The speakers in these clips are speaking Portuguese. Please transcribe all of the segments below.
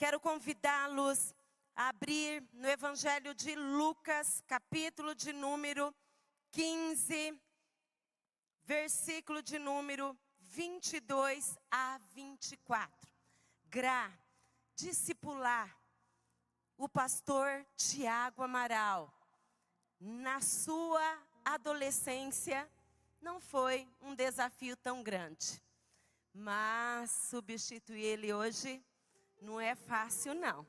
Quero convidá-los a abrir no Evangelho de Lucas, capítulo de número 15, versículo de número 22 a 24. Discipular o pastor Tiago Amaral, na sua adolescência, não foi um desafio tão grande. Mas substituir ele hoje não é fácil não.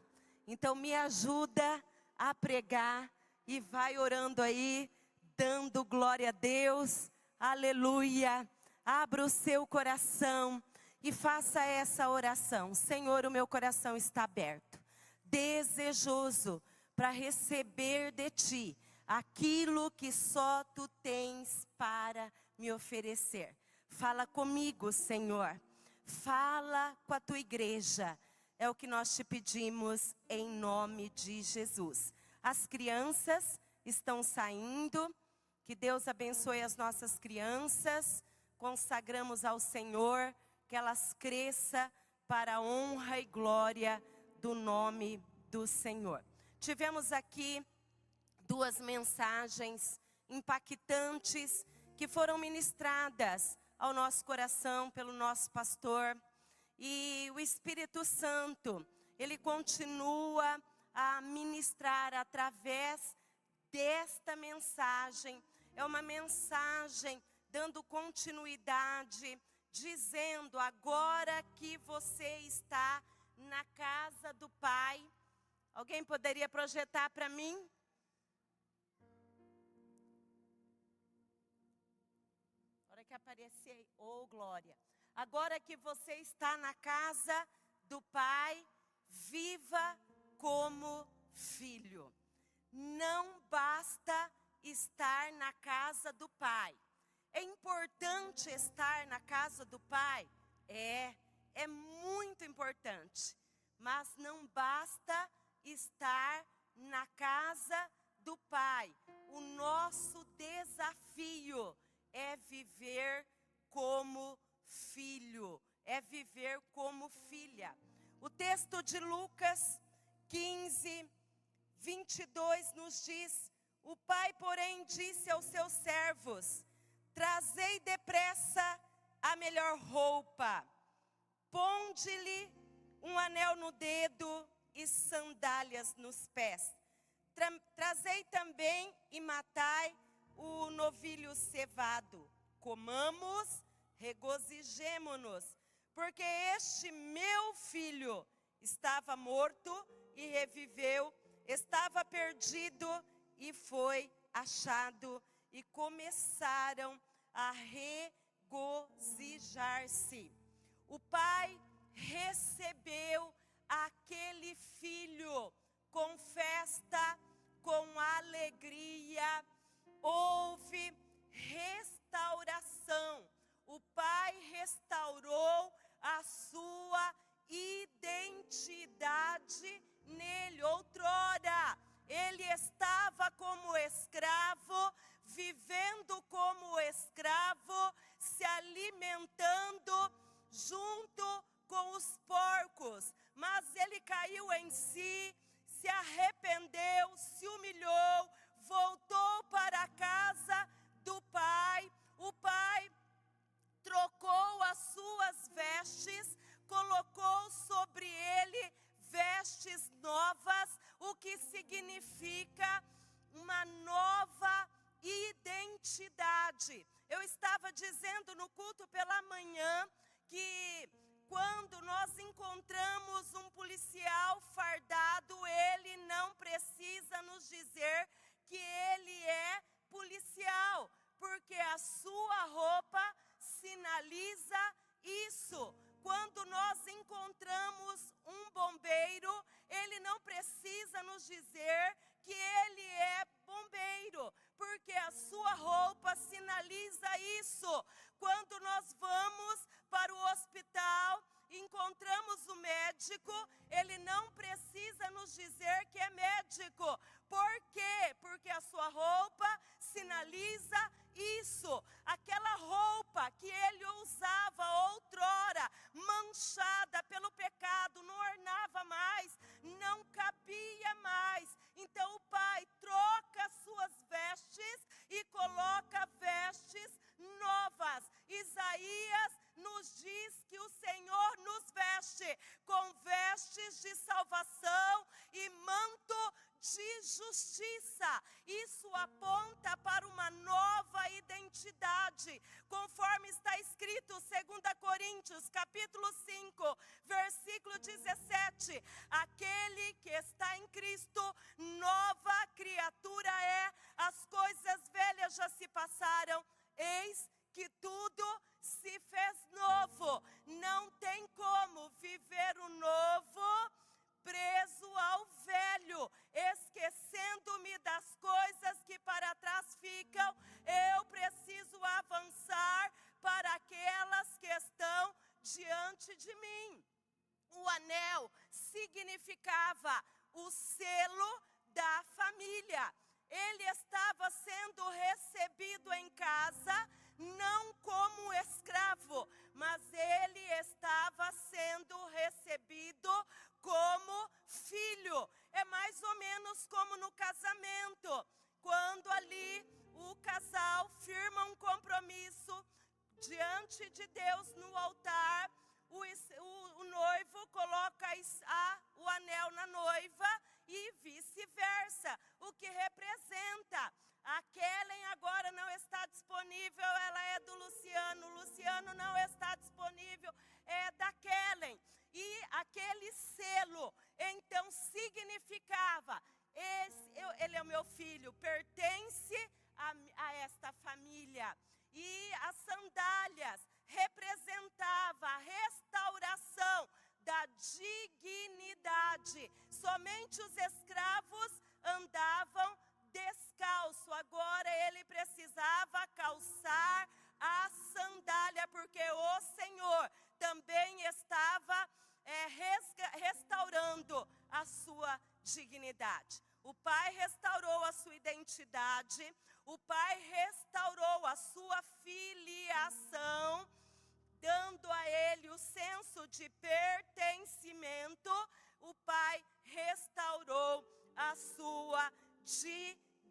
Então me ajuda a pregar e vai orando aí, dando glória a Deus, aleluia. Abra o seu coração e faça essa oração. Senhor, o meu coração está aberto, desejoso para receber de Ti aquilo que só Tu tens para me oferecer. Fala comigo, Senhor. Fala com a Tua igreja. É o que nós Te pedimos em nome de Jesus. As crianças estão saindo. Que Deus abençoe as nossas crianças. Consagramos ao Senhor que elas cresçam para a honra e glória do nome do Senhor. Tivemos aqui duas mensagens impactantes que foram ministradas ao nosso coração pelo nosso pastor. E o Espírito Santo, ele continua a ministrar através desta mensagem. É uma mensagem dando continuidade, dizendo: agora que você está na casa do Pai. Alguém poderia projetar para mim? Na hora que aparecer, oh glória. Agora que você está na casa do Pai, viva como filho. Não basta estar na casa do Pai. É importante estar na casa do Pai? É muito importante. Mas não basta estar na casa do Pai. O nosso desafio é viver como filho, é viver como filha. O texto de Lucas 15, 22 nos diz: o pai, porém, disse aos seus servos: trazei depressa a melhor roupa, ponde-lhe um anel no dedo e sandálias nos pés. Trazei também e matai o novilho cevado. Comamos, regozijemo-nos, porque este meu filho estava morto e reviveu, estava perdido e foi achado. E começaram a regozijar-se. O pai recebeu aquele filho com festa, com alegria. Houve restauração. O pai restaurou a sua identidade nele. Outrora ele estava como escravo, vivendo como escravo, se alimentando junto com os porcos. Mas ele caiu em si, se arrependeu, se humilhou, voltou para a casa do pai. O pai trocou as suas vestes, colocou sobre ele vestes novas, o que significa uma nova identidade. Eu estava dizendo no culto pela manhã que quando nós encontramos um policial fardado, ele não precisa nos dizer que ele é policial, porque a sua roupa sinaliza isso. Quando nós encontramos um bombeiro, ele não precisa nos dizer que ele é bombeiro, porque a sua roupa sinaliza isso. Quando nós vamos para o hospital, encontramos o médico, ele não precisa nos dizer que é médico. Por quê? Porque a sua roupa sinaliza isso. Aquela roupa que ele usava outrora, manchada pelo pecado, não ornava mais vestes de salvação e manto de justiça. Isso aponta para uma nova identidade, conforme está escrito 2 Coríntios, capítulo 5, versículo 17. Aquele que está em Cristo, nova criatura é, as coisas velhas já se passaram, eis que tudo se fez novo. Não tem como viver o novo preso ao velho, esquecendo-me das coisas que para trás ficam. Eu preciso avançar para aquelas que estão diante de mim. O anel significava o selo da família. Ele estava sendo recebido em casa, não como escravo, mas ele estava sendo recebido como filho. É mais ou menos como no casamento, quando ali o casal firma um compromisso diante de Deus no altar. O noivo coloca o anel na noiva e vice-versa, o que representa: a Kellen agora não está disponível, ela é do Luciano. O Luciano não está disponível, é da Kellen. E aquele selo, então, significava: ele é o meu filho, pertence a esta família. E as sandálias representava a restauração da dignidade. Somente os escravos andavam descalço. Agora ele precisava calçar a sandália, porque o Senhor também estava restaurando a sua dignidade. O Pai restaurou a sua identidade, o Pai restaurou a sua filiação, dando a ele o senso de pertencimento. O Pai restaurou a sua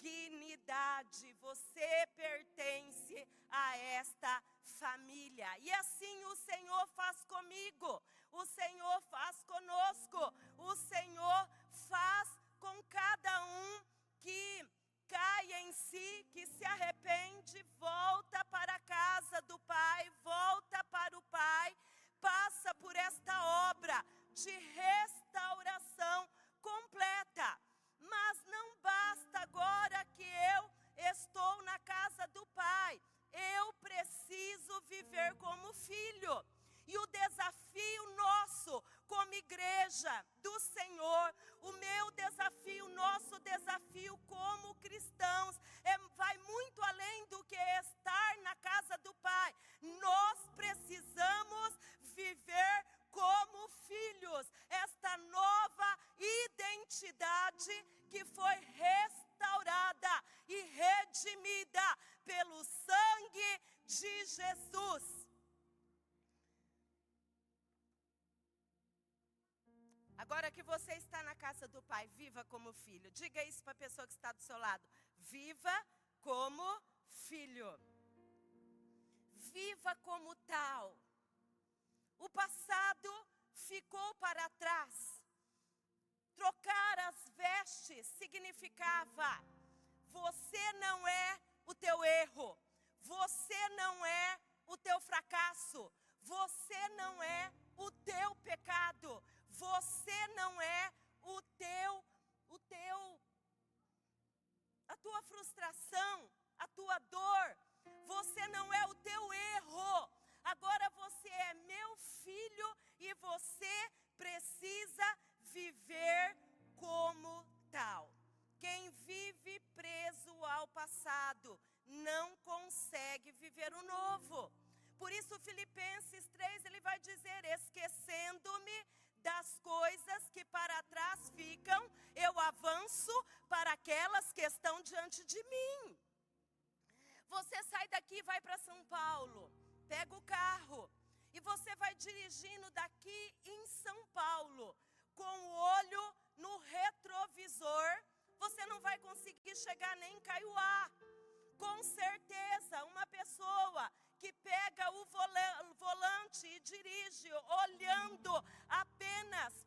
dignidade. Você pertence a esta família. E assim o Senhor faz comigo, o Senhor faz conosco, o Senhor faz com cada um que cai em si, que se arrepende, volta para a casa do Pai, volta para o Pai, passa por esta obra de restauração completa. Mas não basta agora que eu estou na casa do Pai, eu preciso viver como filho. E o desafio nosso como igreja do Senhor, o meu desafio, nosso desafio como cristãos, vai muito além do que estar na casa do Pai. Nós precisamos viver como filhos, esta nova identidade que foi restaurada e redimida pelo sangue de Jesus. Agora que você está na casa do Pai, viva como filho. Diga isso para a pessoa que está do seu lado. Viva como filho. Viva como tal. O passado ficou para trás. Trocar as vestes significava: você não é o teu erro. Você não é o teu fracasso. Você não é o teu pecado. Você não é a tua frustração, a tua dor. Você não é o teu erro. Agora você é meu filho e você precisa viver como tal. Quem vive preso ao passado não consegue viver o novo. Por isso Filipenses 3, ele vai dizer: esquecendo-me das coisas que para trás ficam, eu avanço para aquelas que estão diante de mim. Você sai daqui e vai para São Paulo, pega o carro e você vai dirigindo daqui em São Paulo, com o olho no retrovisor, você não vai conseguir chegar nem em Caiuá. Com certeza, uma pessoa que pega o volante e dirige olhando apenas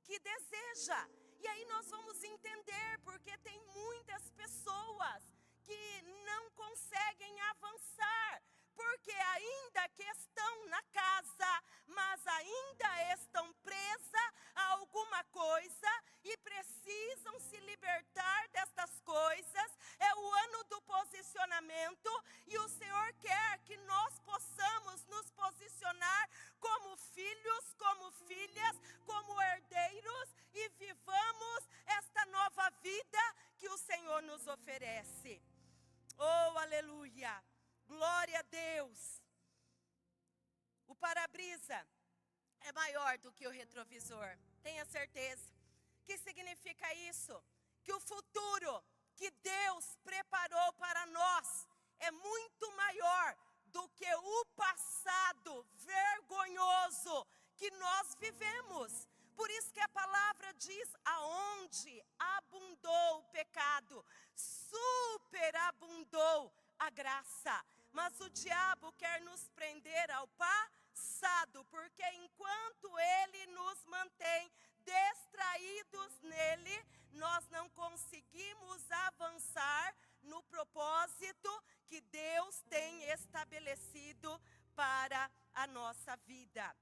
que deseja. E aí nós vamos entender porque tem muitas pessoas que não conseguem avançar, porque ainda que estão na casa, mas ainda estão presas a alguma coisa e precisam se libertar destas coisas. É o ano do posicionamento e o Senhor quer que nós possamos nos posicionar como filhos, como filhas, como herdeiros e vivamos esta nova vida que o Senhor nos oferece. Oh, aleluia! Glória a Deus! O para-brisa é maior do que o retrovisor. Tenha certeza. O que significa isso? Que o futuro que Deus preparou para nós é muito maior do que o passado vergonhoso que nós vivemos. Por isso que a palavra diz, aonde abundou o pecado, superabundou a graça. Mas o diabo quer nos prender ao passado, porque enquanto ele nos mantém distraídos nele, nós não conseguimos avançar no propósito que Deus tem estabelecido para a nossa vida.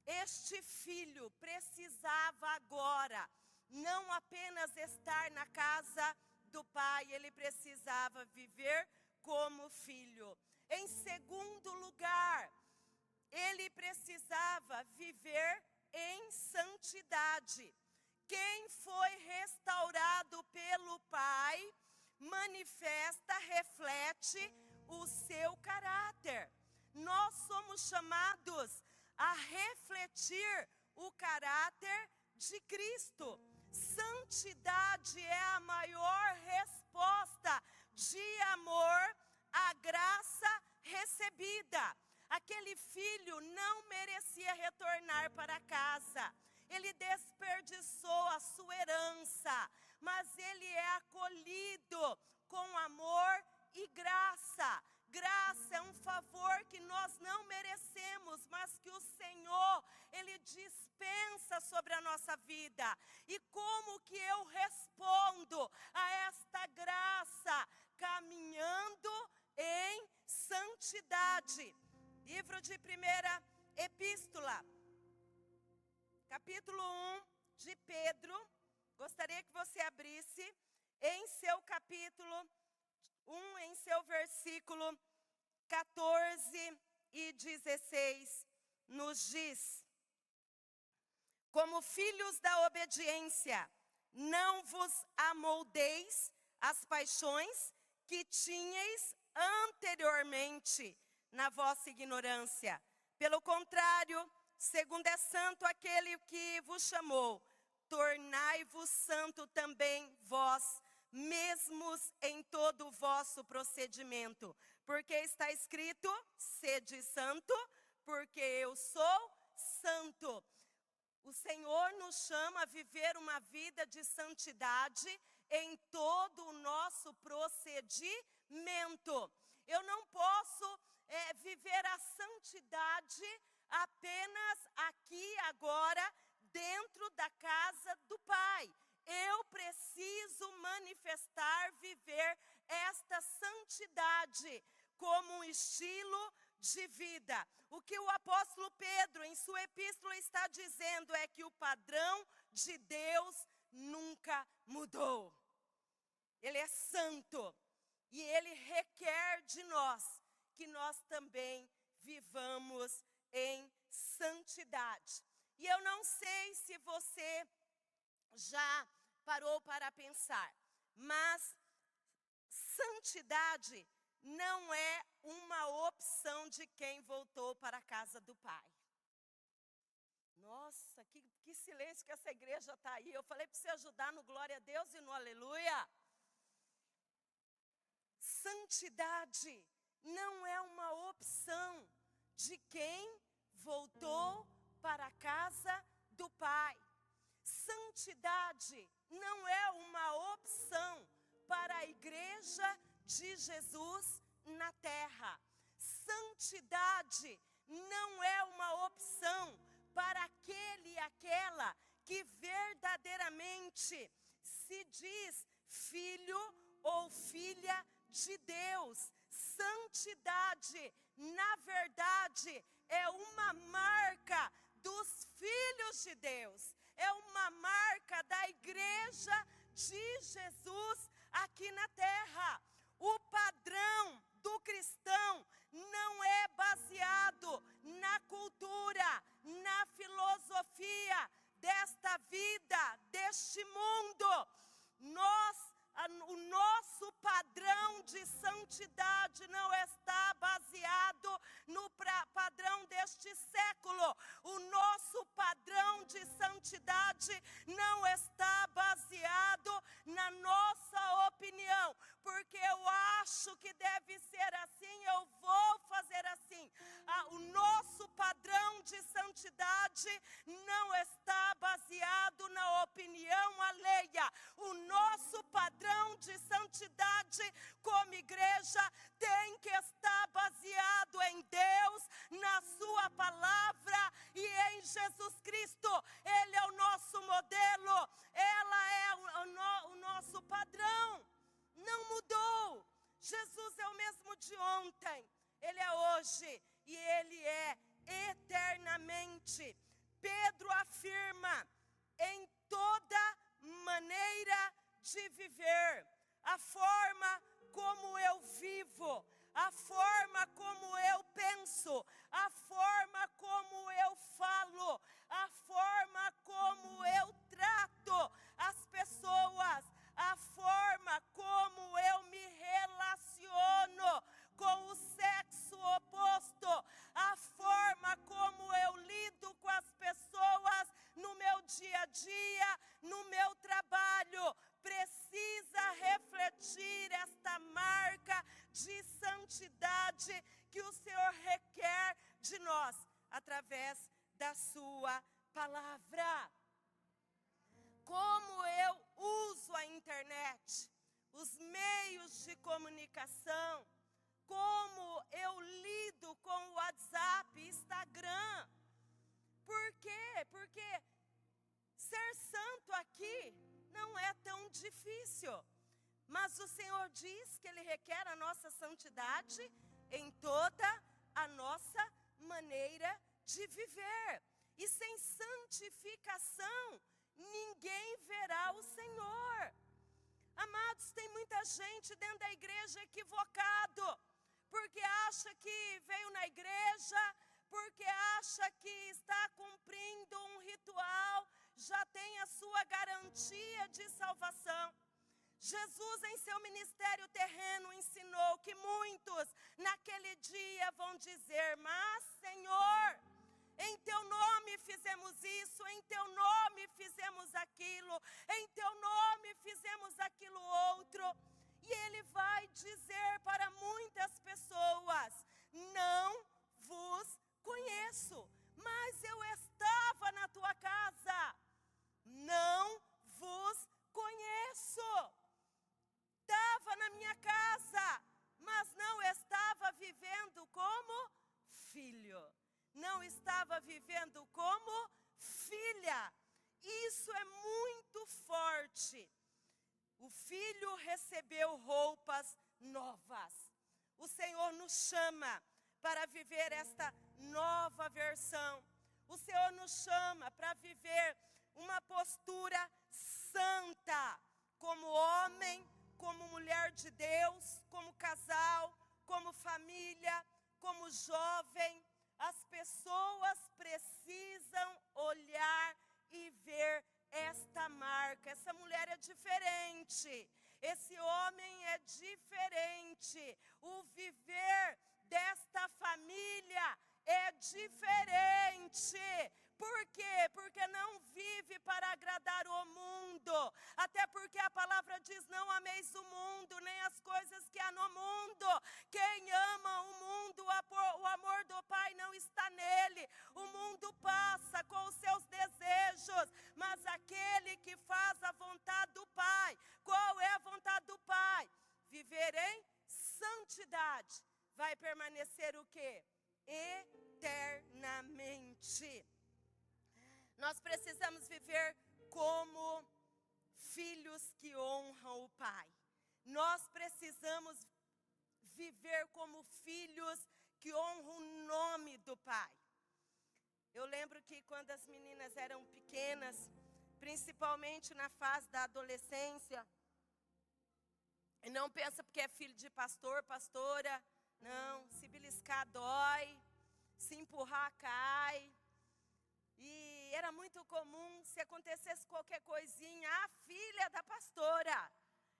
Este filho precisava agora não apenas estar na casa do pai, ele precisava viver como filho. Em segundo lugar, ele precisava viver em santidade. Quem foi restaurado pelo pai, manifesta, reflete o seu caráter. Nós somos chamados a refletir o caráter de Cristo. Santidade é a maior resposta de amor à graça recebida. Aquele filho não merecia retornar para casa. Ele desperdiçou a sua herança, mas ele é acolhido com amor e graça. Graça é um favor que nós não merecemos, mas que o Senhor, Ele dispensa sobre a nossa vida. E como que eu respondo a esta graça? Caminhando em santidade. Livro de 1ª Epístola, capítulo 1 de Pedro. Gostaria que você abrisse em seu capítulo 1, em seu versículo 14 e 16, nos diz: como filhos da obediência, não vos amoldeis às paixões que tinhais anteriormente na vossa ignorância. Pelo contrário, segundo é santo aquele que vos chamou, tornai-vos santo também vós mesmos em todo o vosso procedimento. Porque está escrito, sede santo, porque eu sou santo. O Senhor nos chama a viver uma vida de santidade em todo o nosso procedimento. Eu não posso viver a santidade apenas aqui, agora, dentro da casa do Pai. Eu preciso manifestar, viver esta santidade como um estilo de vida. O que o apóstolo Pedro, em sua epístola, está dizendo é que o padrão de Deus nunca mudou. Ele é santo e ele requer de nós que nós também vivamos em santidade. E eu não sei se você já parou para pensar, mas santidade não é uma opção de quem voltou para a casa do Pai. Nossa, que silêncio que essa igreja está aí. Eu falei para você ajudar no glória a Deus e no aleluia. Santidade não é uma opção de quem voltou para a casa do Pai. Santidade não é uma opção para a igreja de Jesus na terra. Santidade não é uma opção para aquele e aquela que eternamente se diz filho ou filha de Deus. Santidade, na verdade, é uma marca dos filhos de Deus. É uma marca da igreja de Jesus aqui na terra. O padrão do cristão não é baseado na cultura, na filosofia desta vida, deste mundo. O nosso padrão de santidade não está baseado no padrão deste século. O nosso padrão de santidade não está baseado na nossa opinião. Porque eu acho que deve ser assim, eu vou fazer assim. O nosso padrão de santidade não está baseado na opinião alheia. O nosso padrão de santidade como igreja tem que estar baseado em Deus, na sua palavra e em Jesus Cristo. Ele é o nosso modelo, ela é o nosso padrão. Não mudou. Jesus é o mesmo de ontem, Ele é hoje e Ele é eternamente. Pedro afirma: em toda maneira de viver, a forma como eu vivo, a forma como eu penso, a forma como eu falo, a forma como eu trato as pessoas, a forma como eu me relaciono com o sexo oposto, a forma como eu lido com as pessoas no meu dia a dia, no meu trabalho, precisa refletir esta marca de santidade que o Senhor requer de nós, através da sua palavra. Como eu uso a internet, os meios de comunicação, como eu lido com o WhatsApp, Instagram. Por quê? Porque ser santo aqui não é tão difícil. Mas o Senhor diz que Ele requer a nossa santidade em toda a nossa maneira de viver. E sem santificação, ninguém verá o Senhor. Amados, tem muita gente dentro da igreja equivocado, porque acha que veio na igreja, porque acha que está cumprindo um ritual, já tem a sua garantia de salvação. Jesus, em seu ministério terreno, ensinou que muitos naquele dia vão dizer: mas Senhor, em teu nome fizemos isso, em teu nome fizemos aquilo, em teu nome fizemos aquilo outro. E Ele vai dizer para muitas pessoas: não vos conheço, mas eu estava na tua casa. Não vos conheço. Estava na minha casa, mas não estava vivendo como filho. Não estava vivendo como filha. Isso é muito forte. O filho recebeu roupas novas. O Senhor nos chama para viver esta nova versão. O Senhor nos chama para viver uma postura santa, como homem, como mulher de Deus, como casal, como família, como jovem. As pessoas precisam olhar e ver esta marca. Essa mulher é diferente, esse homem é diferente. O viver desta família é diferente. Por quê? Porque não vive para agradar o mundo. Até porque a palavra diz: não ameis o mundo, nem as coisas que há no mundo. Quem ama o mundo, o amor do Pai não está nele. O mundo passa com os seus desejos, mas aquele que faz a vontade do Pai, qual é a vontade do Pai? Viver em santidade. Vai permanecer o quê? Eternamente. Nós precisamos viver como Nós precisamos viver como filhos que honram o nome do Pai. Eu lembro que quando as meninas eram pequenas, principalmente na fase da adolescência, e não pensa porque é filho de pastor, pastora, não, se beliscar dói, se empurrar cai. E era muito comum, se acontecesse qualquer coisinha, a filha da pastora,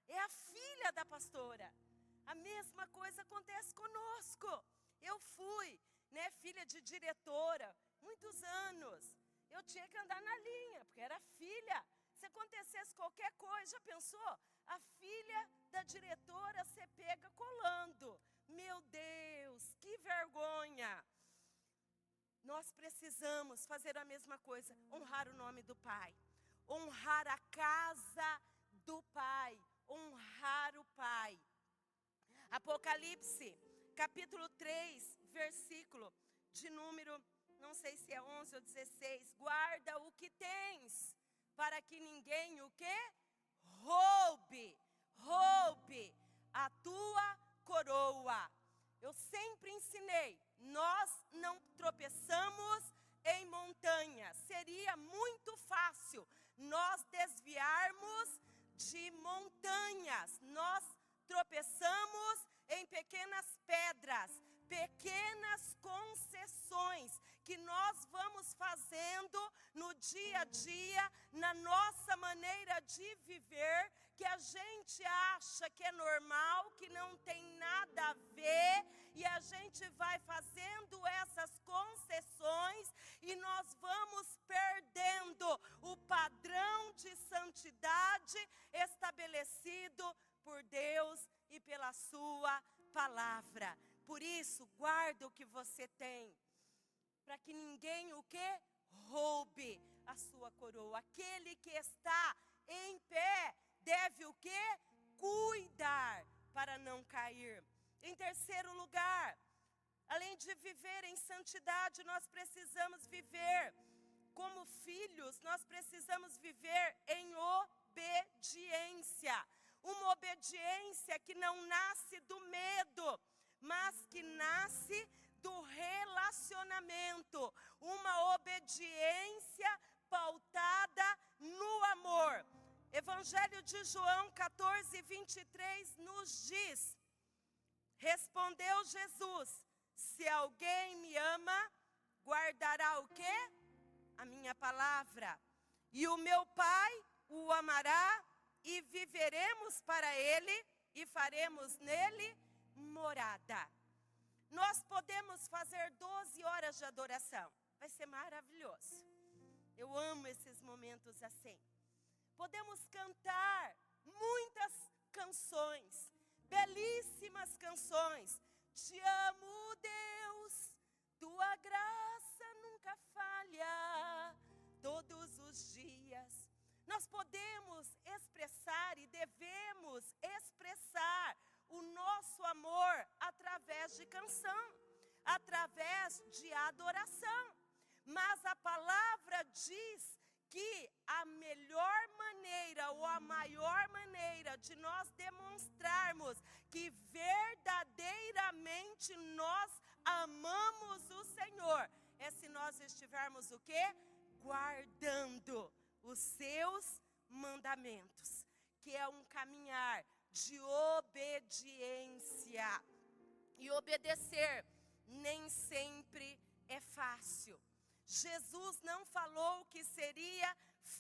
é a filha da pastora. A mesma coisa acontece conosco. Eu fui, filha de diretora, muitos anos. Eu tinha que andar na linha, porque era filha. Se acontecesse qualquer coisa, já pensou? A filha da diretora ser pega colando. Meu Deus, que vergonha. Nós precisamos fazer a mesma coisa, honrar o nome do Pai. Honrar a casa do Pai. Honrar o Pai. Apocalipse, capítulo 3, versículo de número, não sei se é 11 ou 16. Guarda o que tens, para que ninguém o quê? Roube a tua coroa. Eu sempre ensinei, nós não tropeçamos em montanhas. Seria muito fácil nós desviarmos de montanhas. Nós tropeçamos em pequenas pedras, pequenas concessões que nós vamos fazendo no dia a dia, na nossa maneira de viver, que a gente acha que é normal, que não tem nada a ver, e a gente vai fazendo essas concessões e nós vamos perdendo o padrão de santidade estabelecido por Deus e pela sua palavra. Por isso, guarda o que você tem, para que ninguém o quê? Roube a sua coroa. Aquele que está em pé deve o quê? Cuidar para não cair. Em terceiro lugar, além de viver em santidade, nós precisamos viver como filhos, nós precisamos viver em obediência. Uma obediência que não nasce do medo, mas que nasce do relacionamento. Uma obediência pautada no amor. Evangelho de João 14, 23 nos diz: respondeu Jesus: se alguém me ama, guardará o quê? A minha palavra. E o meu Pai o amará, e viveremos para ele, e faremos nele morada. Nós podemos fazer 12 horas de adoração. Vai ser maravilhoso. Eu amo esses momentos assim. Podemos cantar muitas canções, belíssimas canções. Te amo, Deus, tua graça nunca falha, todos os dias. Nós podemos expressar e devemos expressar o nosso amor através de canção, através de adoração. Mas a palavra diz que a melhor maneira ou a maior maneira de nós demonstrarmos que verdadeiramente nós amamos o Senhor é se nós estivermos o quê? Guardando os seus mandamentos, que é um caminhar de obediência. E obedecer nem sempre é fácil. Jesus não falou que seria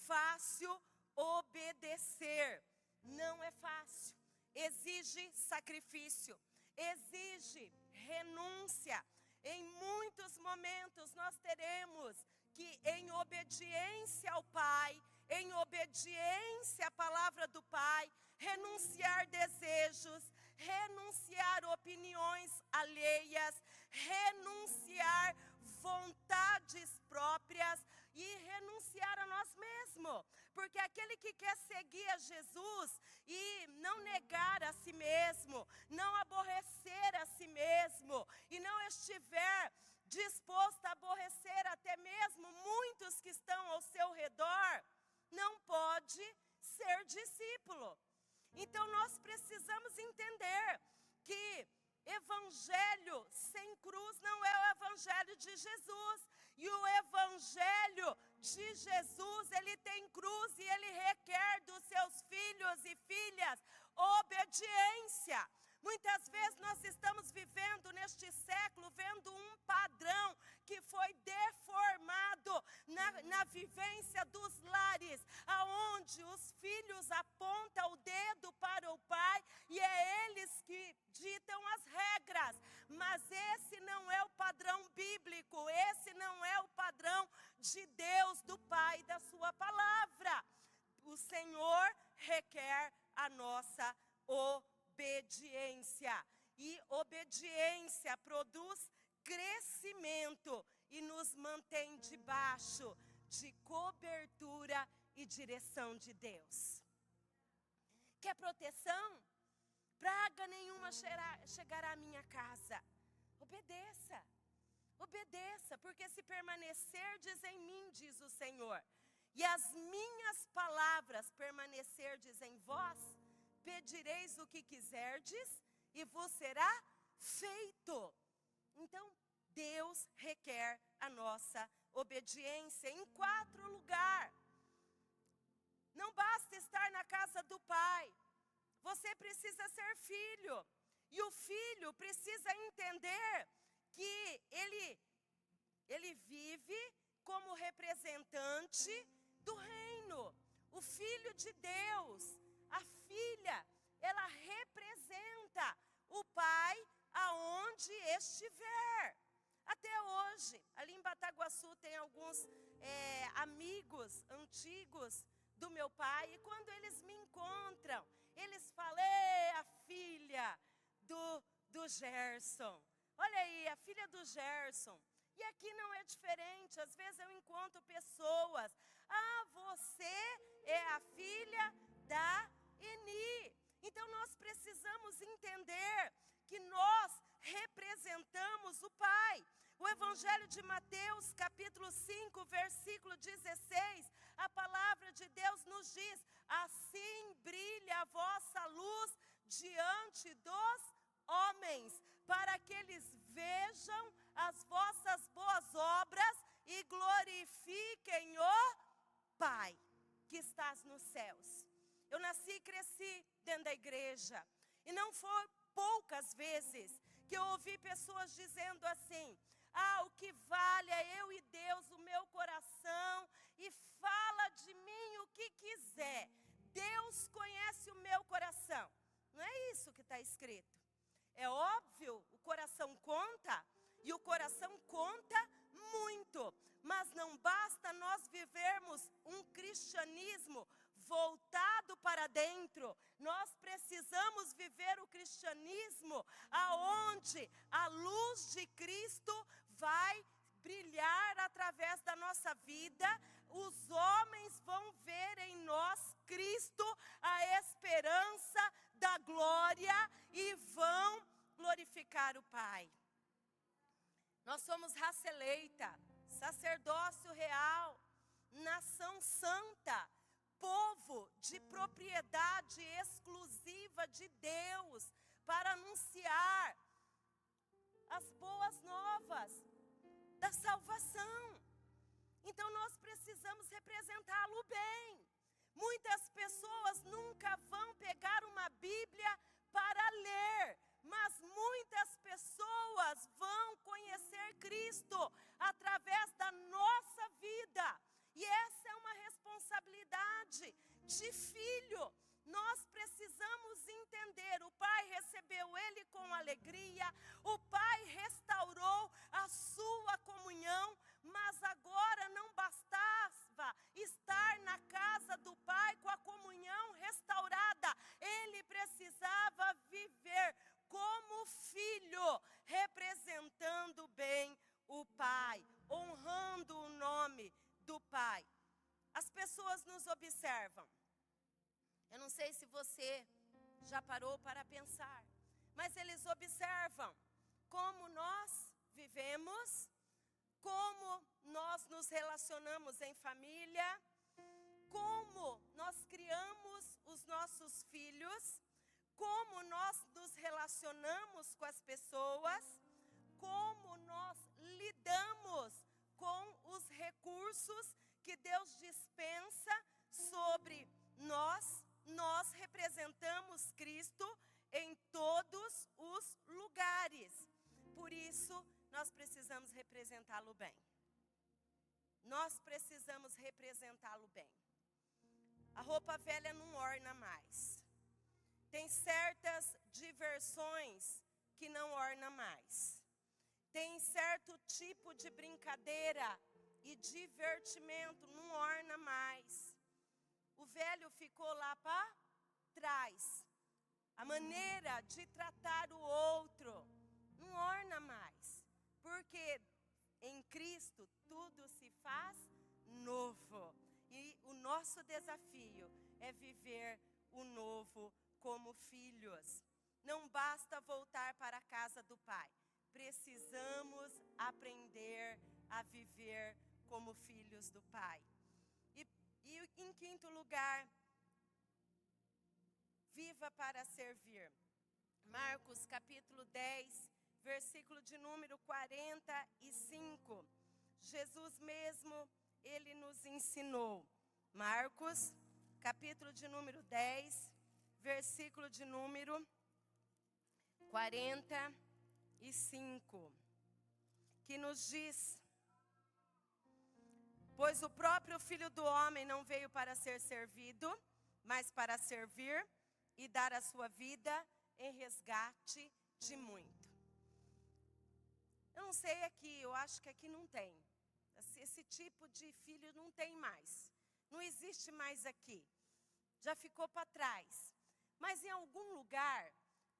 fácil obedecer. Não é fácil. Exige sacrifício, exige renúncia. Em muitos momentos nós teremos que, em obediência ao Pai, em obediência à palavra do Pai, renunciar desejos, renunciar opiniões alheias, renunciar vontades próprias e renunciar a nós mesmos. Porque aquele que quer seguir a Jesus e não negar a si mesmo, não aborrecer a si mesmo e não estiver disposto a aborrecer até mesmo muitos que estão ao seu redor, não pode ser discípulo. Então nós precisamos entender que evangelho sem cruz não é o evangelho de Jesus. E o evangelho de Jesus, ele tem cruz e ele requer dos seus filhos e filhas obediência. Muitas vezes nós estamos vivendo neste século, vendo um padrão que foi deformado na vivência dos lares, aonde os filhos apontam o dedo para o pai e é eles que ditam as regras. Mas esse não é o padrão bíblico, esse não é o padrão de Deus, do Pai e da sua palavra. O Senhor requer a nossa obediência. E obediência produz crescimento e nos mantém debaixo de cobertura e direção de Deus. Quer proteção? Praga nenhuma chegará à minha casa. Obedeça. Obedeça, porque se permanecerdes em mim, diz o Senhor, e as minhas palavras permanecerdes em vós, pedireis o que quiserdes e vos será feito. Então, Deus requer a nossa obediência. Em quarto lugar, não basta estar na casa do Pai, você precisa ser filho. E o filho precisa entender que ele vive como representante do reino. O filho de Deus, a filha, ela representa o pai aonde estiver. Até hoje, ali em Bataguaçu tem alguns amigos antigos do meu pai. E quando eles me encontram, eles falam: a filha do Gerson. Olha aí, a filha do Gerson. E aqui não é diferente. Às vezes eu encontro pessoas: você é a filha da Eni. Então nós precisamos entender que nós representamos o Pai. O Evangelho de Mateus, capítulo 5, versículo 16, a palavra de Deus nos diz: assim brilha a vossa luz diante dos homens, para que eles vejam as vossas boas obras e glorifiquem o Pai que estás nos céus. Eu nasci e cresci dentro da igreja, e não foi poucas vezes que eu ouvi pessoas dizendo assim: o que vale é eu e Deus, o meu coração, e fala de mim o que quiser, Deus conhece o meu coração. Não é isso que está escrito. É óbvio, o coração conta, e o coração conta muito, mas não basta nós vivermos um cristianismo voltado para dentro. Nós precisamos viver o cristianismo aonde a luz de Cristo vai brilhar através da nossa vida. Os homens vão ver em nós Cristo, a esperança da glória, e vão glorificar o Pai. Nós somos raça eleita, sacerdócio real, nação santa, povo de propriedade exclusiva de Deus, para anunciar as boas novas da salvação. Então nós precisamos representá-lo bem. Muitas pessoas nunca vão pegar uma Bíblia para ler, mas muitas pessoas vão conhecer Cristo através da nossa vida. E essa é uma responsabilidade de filho. Nós precisamos entender: o Pai recebeu ele com alegria, o Pai restaurou a sua comunhão, mas agora não bastava estar na casa do Pai com a comunhão restaurada, ele precisava viver como filho, representando bem o Pai, honrando o nome do Pai. As pessoas nos observam. Eu não sei se você já parou para pensar, mas eles observam como nós vivemos, como nós nos relacionamos em família, como nós criamos os nossos nossos filhos, como nós nos relacionamos com as pessoas, como nós lidamos com os recursos que Deus dispensa sobre nós. Nós representamos Cristo em todos os lugares. Por isso, nós precisamos representá-lo bem. Nós precisamos representá-lo bem. A roupa velha não orna mais. Tem certas diversões que não orna mais. Tem certo tipo de brincadeira e divertimento, não orna mais. O velho ficou lá para trás. A maneira de tratar o outro não orna mais. Porque em Cristo tudo se faz novo. E o nosso desafio é viver o novo como filhos. Não basta voltar para a casa do Pai. Precisamos aprender a viver como filhos do Pai. E em quinto lugar, viva para servir. Marcos capítulo 10, versículo de número 45. Jesus mesmo, ele nos ensinou. Marcos capítulo de número 10, versículo de número 45. Que nos diz: pois o próprio Filho do Homem não veio para ser servido, mas para servir e dar a sua vida em resgate de muito. Eu não sei aqui, eu acho que aqui não tem. Esse tipo de filho não tem mais. Não existe mais aqui. Já ficou para trás. Mas em algum lugar,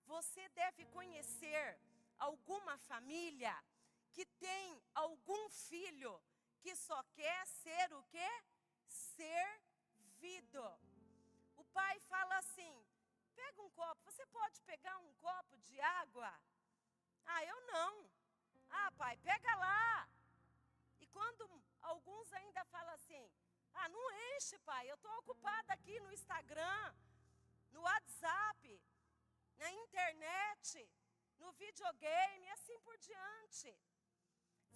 você deve conhecer alguma família que tem algum filho que só quer ser o quê? Servido. O pai fala assim: pega um copo, você pode pegar um copo de água? Ah, eu não. Ah, pai, pega lá. E quando alguns ainda falam assim: ah, não enche, pai, eu estou ocupada aqui no Instagram, no WhatsApp, na internet, no videogame, e assim por diante.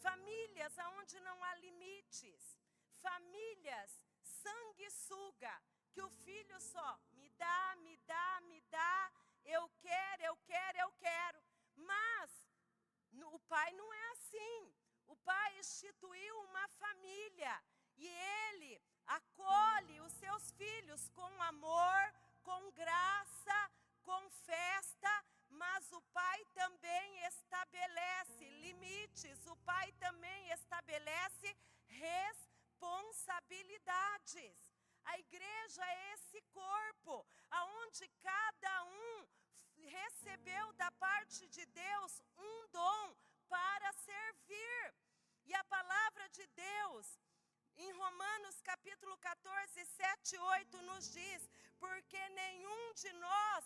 Famílias onde não há limites. Famílias sanguessuga, que o filho só me dá, me dá, me dá. Eu quero, eu quero, eu quero. Mas o pai não é assim. O pai instituiu uma família. E ele acolhe os seus filhos com amor, com graça, com festa. Mas o pai também estabelece limites, o pai também estabelece responsabilidades. A igreja é esse corpo, aonde cada um recebeu da parte de Deus um dom para servir. E a palavra de Deus, em Romanos capítulo 14, 7 e 8, nos diz: porque nenhum de nós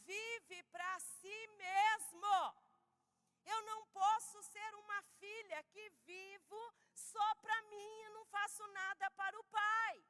vive para si mesmo. Eu não posso ser uma filha que vivo só para mim e não faço nada para o Pai.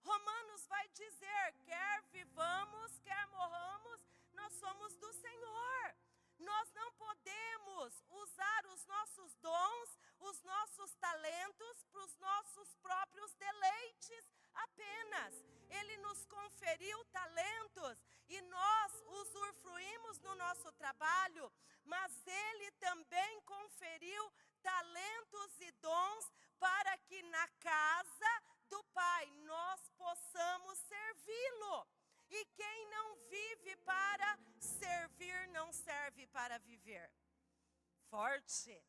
Romanos vai dizer: quer vivamos, quer morramos, nós somos do Senhor. Nós não podemos usar os nossos dons, os nossos talentos para os nossos próprios deleites apenas. Ele nos conferiu talentos e nós usufruímos no nosso trabalho, mas Ele também conferiu talentos e dons para que na casa do Pai nós possamos servi-lo. E quem não vive para servir, não serve para viver. Forte.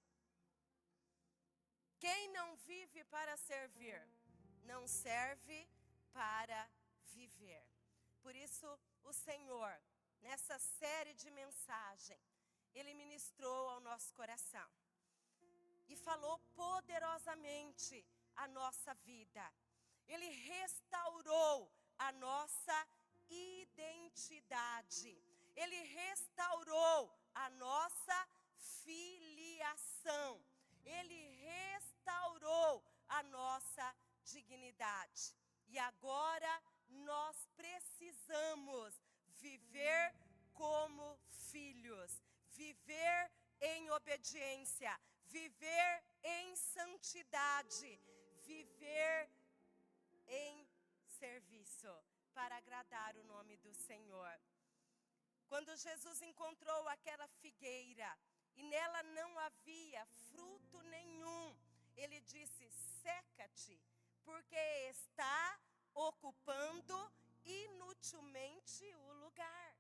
Quem não vive para servir, não serve para viver. Por isso, o Senhor, nessa série de mensagem, Ele ministrou ao nosso coração. E falou poderosamente a nossa vida. Ele restaurou a nossa identidade. Ele restaurou a nossa filiação. Ele restaurou a nossa dignidade. E agora nós precisamos obediência, viver em santidade, viver em serviço, para agradar o nome do Senhor. Quando Jesus encontrou aquela figueira, e nela não havia fruto nenhum, ele disse: seca-te, porque está ocupando inutilmente o lugar.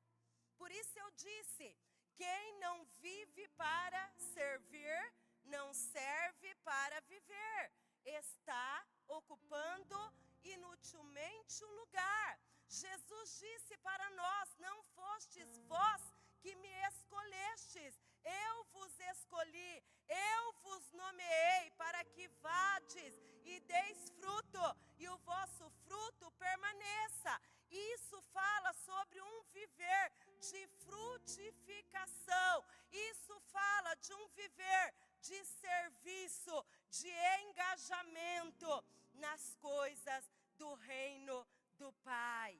Por isso eu disse: quem não vive para servir, não serve para viver. Está ocupando inutilmente o lugar. Jesus disse para nós: não fostes vós que me escolhestes, eu vos escolhi, eu vos nomeei para que vades e deis fruto, e o vosso fruto permaneça. Isso fala sobre um viver de frutificação, isso fala de um viver de serviço, de engajamento nas coisas do reino do Pai.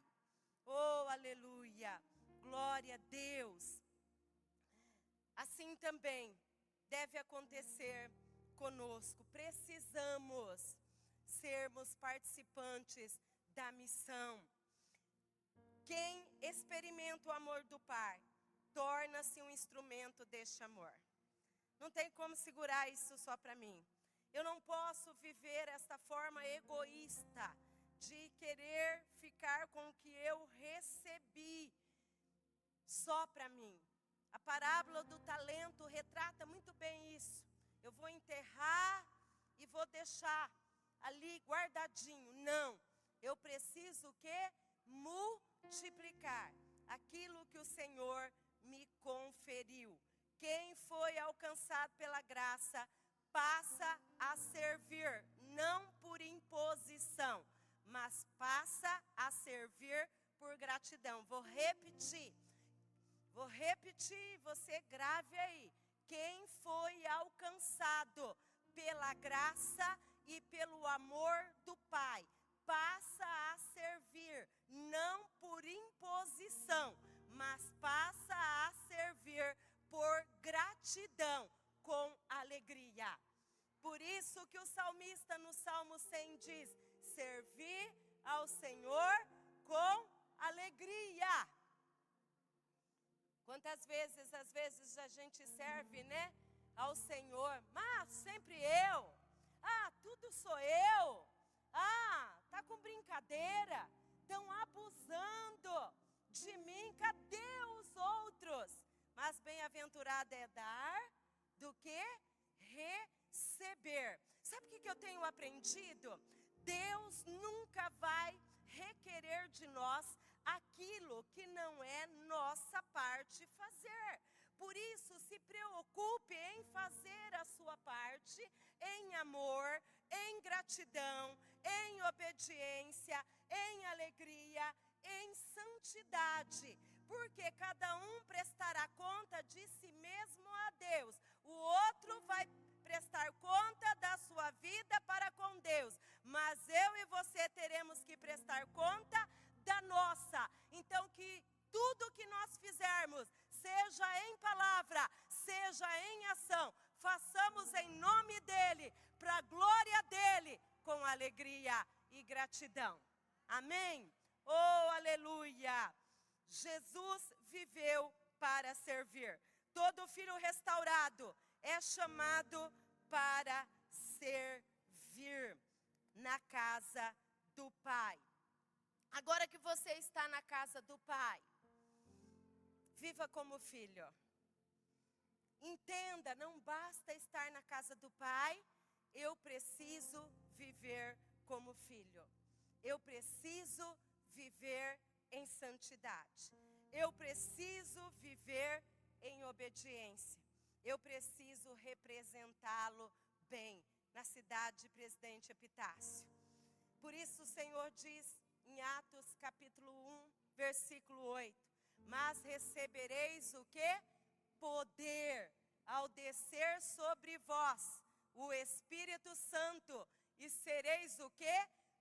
Oh, aleluia! Glória a Deus. Assim também deve acontecer conosco. Precisamos sermos participantes da missão. Quem experimenta o amor do Pai, torna-se um instrumento deste amor. Não tem como segurar isso só para mim. Eu não posso viver esta forma egoísta de querer ficar com o que eu recebi só para mim. A parábola do talento retrata muito bem isso. Eu vou enterrar e vou deixar ali guardadinho. Não, eu preciso o quê? Multiplicar aquilo que o Senhor me conferiu. Quem foi alcançado pela graça passa a servir, não por imposição, mas passa a servir por gratidão. Vou repetir, você grave aí. Quem foi alcançado pela graça e pelo amor do Pai, passa a servir, não por imposição, mas passa a servir por gratidão, com alegria. Por isso que o salmista no Salmo 100 diz: servir ao Senhor com alegria. Quantas vezes, às vezes a gente serve, né, ao Senhor, mas sempre eu, tudo sou eu, tá com brincadeira, estão abusando de mim, cadê os outros? Mas bem-aventurado é dar do que receber. Sabe o que eu tenho aprendido? Deus nunca vai requerer de nós aquilo que não é nossa parte fazer. Por isso, se preocupe em fazer a sua parte em amor, em gratidão, em obediência, em alegria, em santidade, porque cada um prestará conta de si mesmo a Deus. O outro vai prestar conta da sua vida para com Deus, mas eu e você teremos que prestar conta da nossa. Então que tudo que nós fizermos, seja em palavra, seja em ação, façamos em nome dEle, para a glória dEle, com alegria e gratidão. Amém? Oh, aleluia! Jesus viveu para servir. Todo filho restaurado é chamado para servir na casa do Pai. Agora que você está na casa do Pai, viva como filho. Entenda, não basta estar na casa do Pai, eu preciso viver como filho. Eu preciso viver em santidade. Eu preciso viver em obediência. Eu preciso representá-lo bem na cidade de Presidente Epitácio. Por isso o Senhor diz em Atos capítulo 1, versículo 8: mas recebereis o quê? Poder ao descer sobre vós o Espírito Santo, e sereis o quê?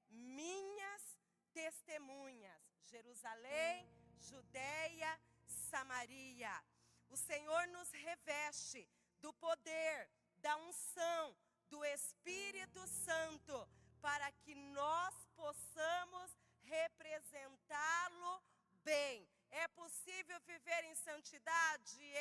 Minhas testemunhas. Jerusalém, Judeia, Samaria. O Senhor nos reveste do poder, da unção, do Espírito Santo, para que nós possamos representá-lo bem. É possível viver em santidade?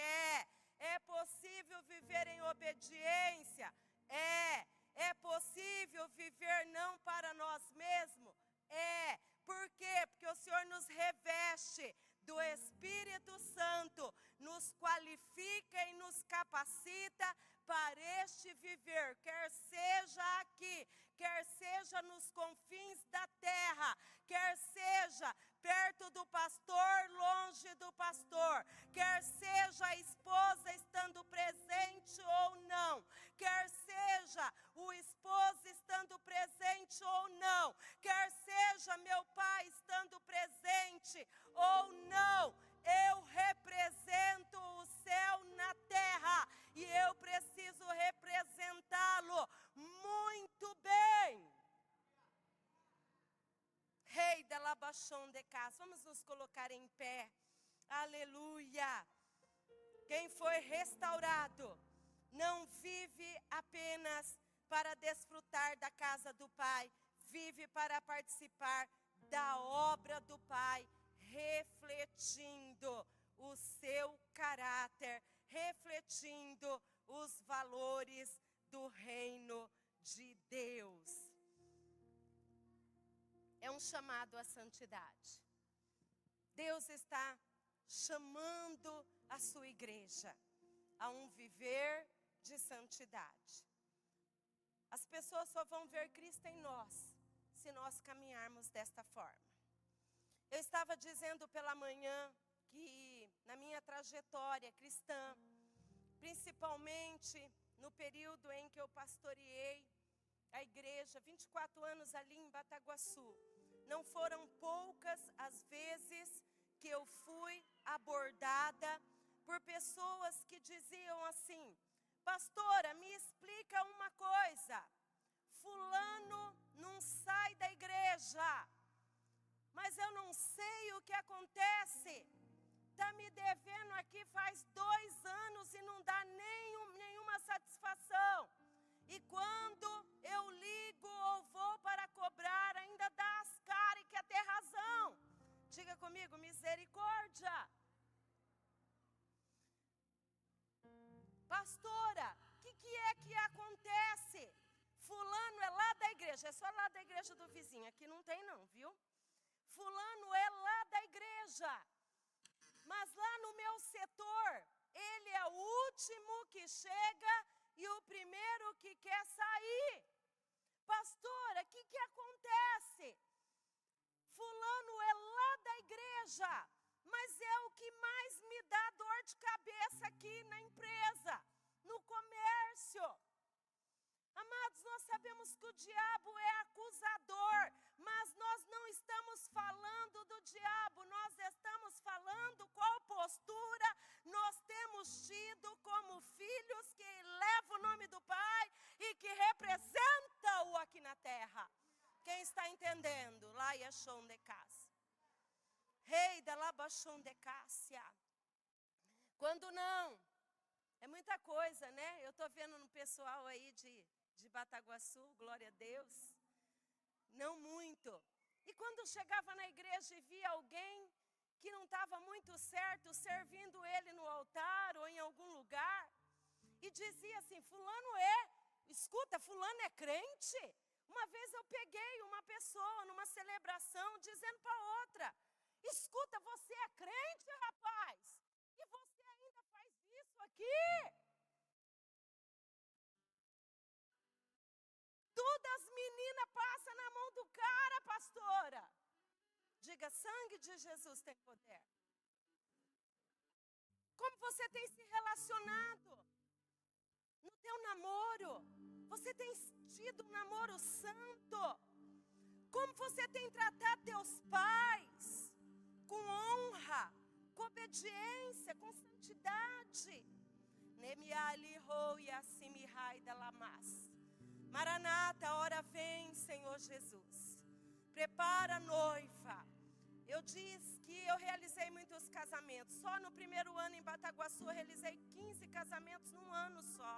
É possível viver em obediência? É possível viver não para nós mesmos? Por quê? Porque o Senhor nos reveste do Espírito Santo, nos qualifica e nos capacita para este viver, quer seja aqui, quer seja nos confins da terra, quer seja perto do pastor, longe do pastor, quer seja a esposa estando presente ou não, quer seja o esposo estando presente ou não, quer seja meu pai estando presente ou não, eu represento o céu na terra e eu preciso representá-lo muito bem. Rei da Labachon de Cas, vamos nos colocar em pé. Aleluia. Quem foi restaurado não vive apenas para desfrutar da casa do Pai, vive para participar da obra do Pai, refletindo o seu caráter, refletindo os valores do reino de Deus. É um chamado à santidade. Deus está chamando a sua igreja a um viver de santidade. As pessoas só vão ver Cristo em nós, se nós caminharmos desta forma. Eu estava dizendo pela manhã que na minha trajetória cristã, principalmente no período em que eu pastoreei a igreja, 24 anos ali em Bataguaçu, não foram poucas as vezes que eu fui abordada por pessoas que diziam assim: pastora, me explica uma coisa, fulano não sai da igreja, mas eu não sei o que acontece, está me devendo aqui faz 2 anos e não dá nenhuma satisfação. E quando eu ligo ou vou para cobrar, ainda dá as caras e quer ter razão. Diga comigo, misericórdia. Pastora, o que é que acontece? Fulano é lá da igreja, é só lá da igreja do vizinho, aqui não tem não, viu? Fulano é lá da igreja, mas lá no meu setor, ele é o último que chega e o primeiro que quer sair. Pastora, o que acontece? Fulano é lá da igreja, mas é o que mais me dá dor de cabeça aqui na empresa, no comércio. Amados, nós sabemos que o diabo é acusador, mas nós não estamos falando do diabo, nós estamos falando qual postura nós temos tido como filhos que levam o nome do Pai e que representam-o aqui na terra. Quem está entendendo? Lá é chão de casa. Rei da Labachon de Cássia. Quando não, é muita coisa, né? Eu estou vendo no pessoal aí de Bataguaçu, glória a Deus. Não muito. E quando chegava na igreja e via alguém que não estava muito certo, servindo ele no altar ou em algum lugar, e dizia assim, fulano escuta, fulano é crente? Uma vez eu peguei uma pessoa numa celebração dizendo para outra, escuta, você é crente, rapaz? E você ainda faz isso aqui? Tudo as meninas passam na mão do cara, pastora. Diga, sangue de Jesus tem poder. Como você tem se relacionado no teu namoro? Você tem tido um namoro santo? Como você tem tratado teus pais? Com honra, com obediência, com santidade. Nemiali roi assimihai da lamas. Maranata, a hora vem, Senhor Jesus. Prepara a noiva. Eu diz que eu realizei muitos casamentos. Só no primeiro ano em Bataguaçu eu realizei 15 casamentos num ano só.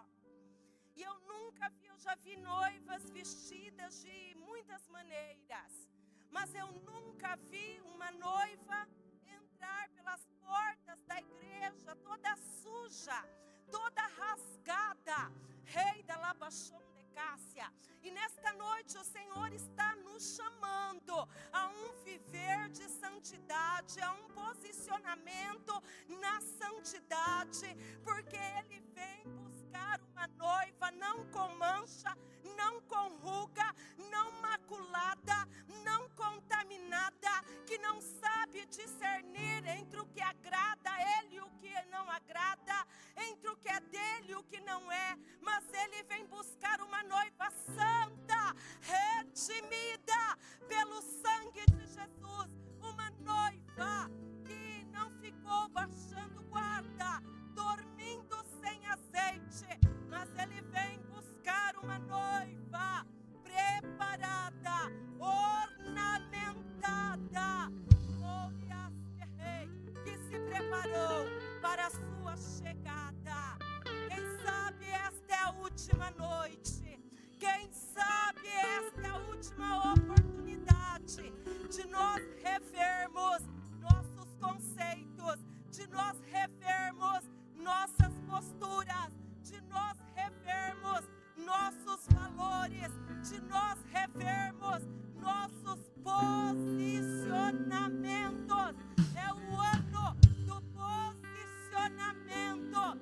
E eu nunca vi, eu já vi noivas vestidas de muitas maneiras. Mas eu nunca vi uma noiva entrar pelas portas da igreja toda suja, toda rasgada. Rei da Labaxon de Cássia. E nesta noite o Senhor está nos chamando a um viver de santidade, a um posicionamento na santidade, porque Ele vem buscar uma noiva não com mancha, não com ruga, não maculada, não contaminada, que não sabe discernir entre o que agrada a Ele e o que não agrada, entre o que é dele e o que não é, mas Ele vem buscar uma noiva santa, redimida pelo sangue de Jesus, uma noiva que não ficou baixando guarda, dormindo sem azeite, mas Ele vem buscar uma noiva preparada, ornamentada, que se preparou para a sua chegada. Quem sabe esta é a última noite, quem sabe esta é a última oportunidade de nós revermos nossos conceitos, de nós revermos nossas posturas, de nós revermos nossos valores, de nós revermos nossos posicionamentos. É o ano do posicionamento.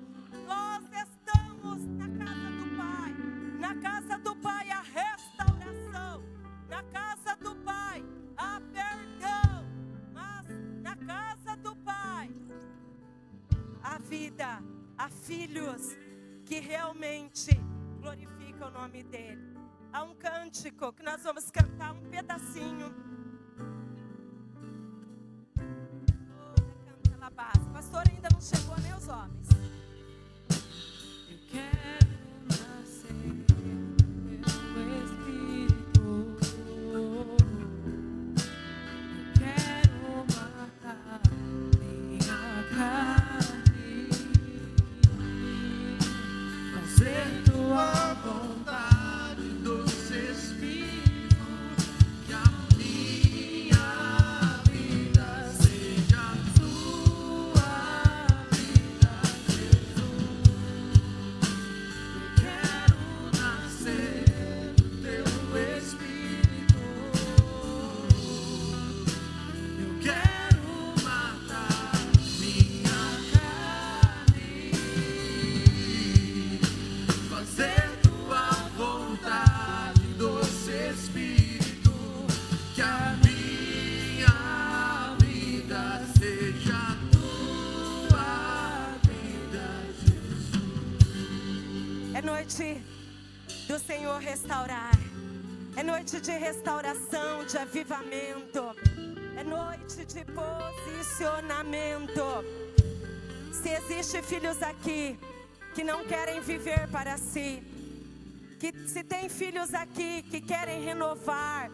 Nós estamos na casa do Pai. Na casa do Pai há restauração. Na casa do Pai há perdão. Mas na casa do Pai há vida, há filhos que realmente glorificam o nome dEle. Há um cântico que nós vamos cantar um pedacinho. Canta lá base. O pastor ainda não chegou, nem os homens. Eu quero nascer pelo Espírito. Eu quero matar minha carne, fazer tua vontade, doce Espírito, que a minha vida seja tua vida, Jesus. Eu quero nascer do teu Espírito. Eu quero matar minha carne, fazer tua vontade, doce Espírito, que a minha vida seja tua vida, Jesus. É noite do Senhor restaurar. É noite de restauração, de avivamento. É noite de posicionamento. Se existem filhos aqui que não querem viver para si, que se tem filhos aqui que querem renovar,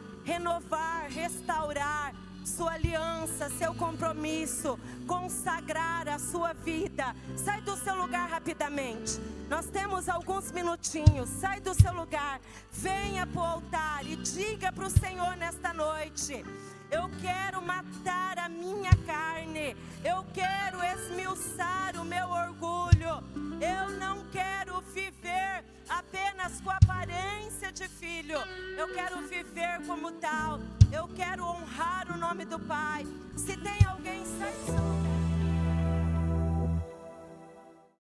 restaurar sua aliança, seu compromisso, consagrar a sua vida, sai do seu lugar rapidamente. Nós temos alguns minutinhos. Sai do seu lugar, venha para o altar e diga para o Senhor nesta noite: eu quero matar a minha carne, eu quero esmiuçar o meu orgulho, eu não quero viver apenas com aparência de filho, eu quero viver como tal, eu quero honrar o nome do Pai. Se tem alguém, sai do seu lugar.